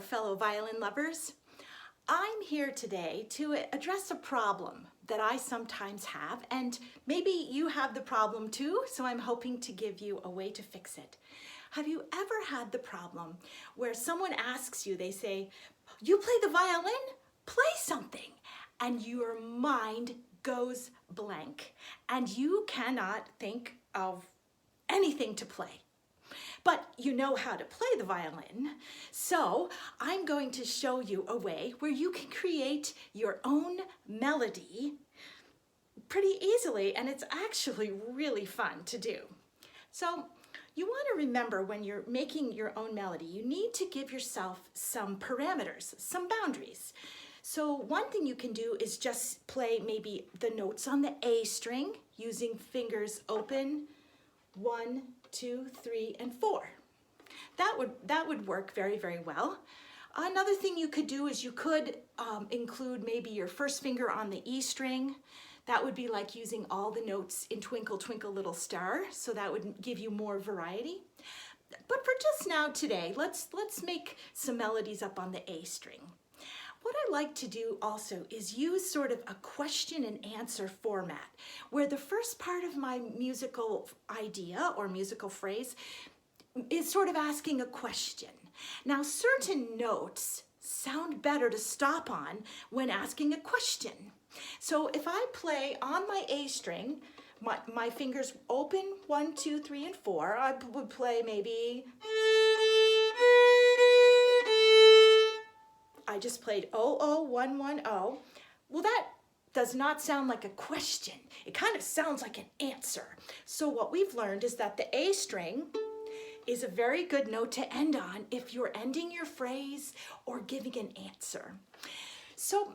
fellow violin lovers. I'm here today to address a problem that I sometimes have, and maybe you have the problem too, so I'm hoping to give you a way to fix it. Have you ever had the problem where someone asks you, they say, "You play the violin? Play something," and your mind goes blank and you cannot think of anything to play? But you know how to play the violin, so I'm going to show you a way where you can create your own melody pretty easily, and it's actually really fun to do. So you want to remember, when you're making your own melody, you need to give yourself some parameters, some boundaries. So one thing you can do is just play maybe the notes on the A string using fingers open, 1, 2, 3, and 4. That would work very, very well. Another thing you could do is you could include maybe your first finger on the E string. That would be like using all the notes in Twinkle Twinkle Little Star, so that would give you more variety. But for just now today, let's make some melodies up on the A string. What I like to do also is use sort of a question and answer format, where the first part of my musical idea or musical phrase is sort of asking a question. Now, certain notes sound better to stop on when asking a question. So if I play on my A string, my fingers open 1, 2, 3, and 4, I would play maybe, I just played 0, 0, 1, 1, 0. Well, that does not sound like a question. It kind of sounds like an answer. So what we've learned is that the A string is a very good note to end on if you're ending your phrase or giving an answer. So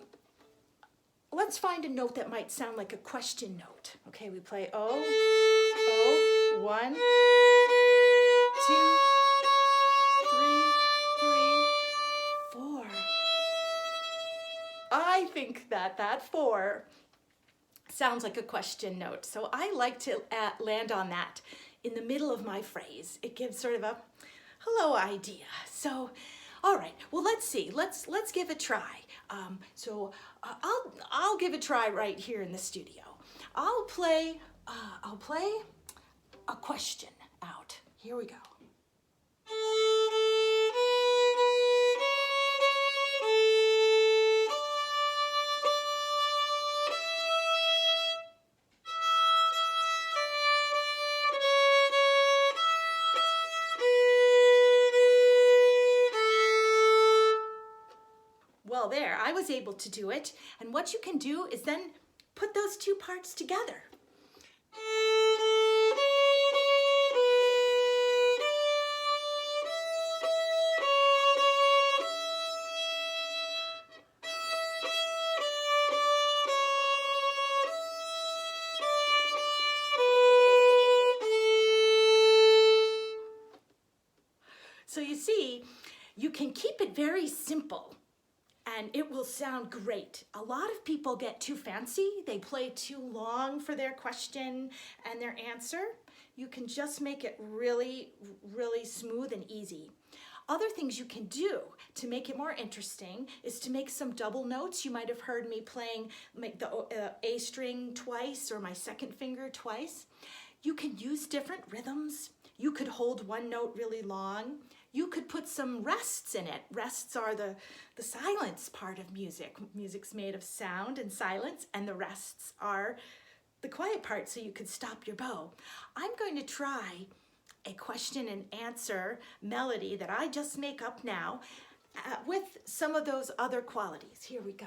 let's find a note that might sound like a question note. Okay, we play 0, 0, 1, 2, 3, 4. I think that 4 sounds like a question note, so I like to land on that in the middle of my phrase. It gives sort of a hello idea. So, all right, well, let's see. Let's give a try. I'll give a try right here in the studio. I'll play a question out. Here we go. Well, there, I was able to do it. And what you can do is then put those two parts together. So you see, you can keep it very simple, and it will sound great. A lot of people get too fancy. They play too long for their question and their answer. You can just make it really, really smooth and easy. Other things you can do to make it more interesting is to make some double notes. You might have heard me playing the A string twice, or my second finger twice. You can use different rhythms. You could hold one note really long. You could put some rests in it. Rests are the silence part of music. Music's made of sound and silence, and the rests are the quiet part, so you could stop your bow. I'm going to try a question and answer melody that I just make up now with some of those other qualities. Here we go.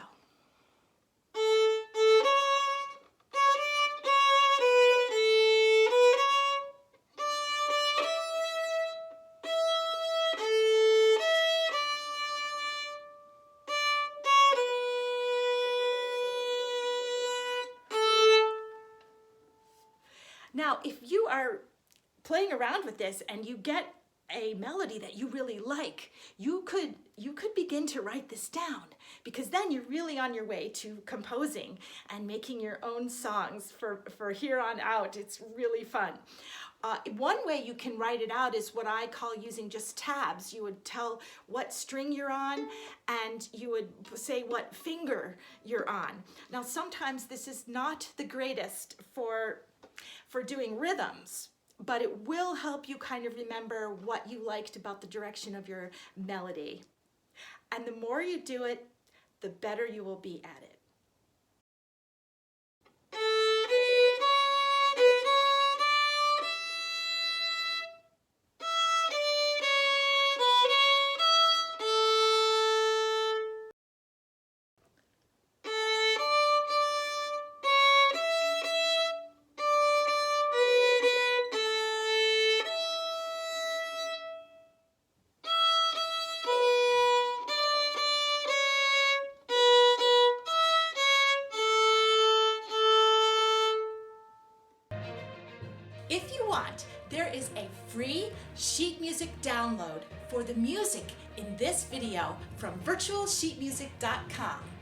Now, if you are playing around with this and you get a melody that you really like, you could begin to write this down, because then you're really on your way to composing and making your own songs for here on out. It's really fun. One way you can write it out is what I call using just tabs. You would tell what string you're on, and you would say what finger you're on. Now, sometimes this is not the greatest for doing rhythms, but it will help you kind of remember what you liked about the direction of your melody. And the more you do it, the better you will be at it. If you want, there is a free sheet music download for the music in this video from virtualsheetmusic.com.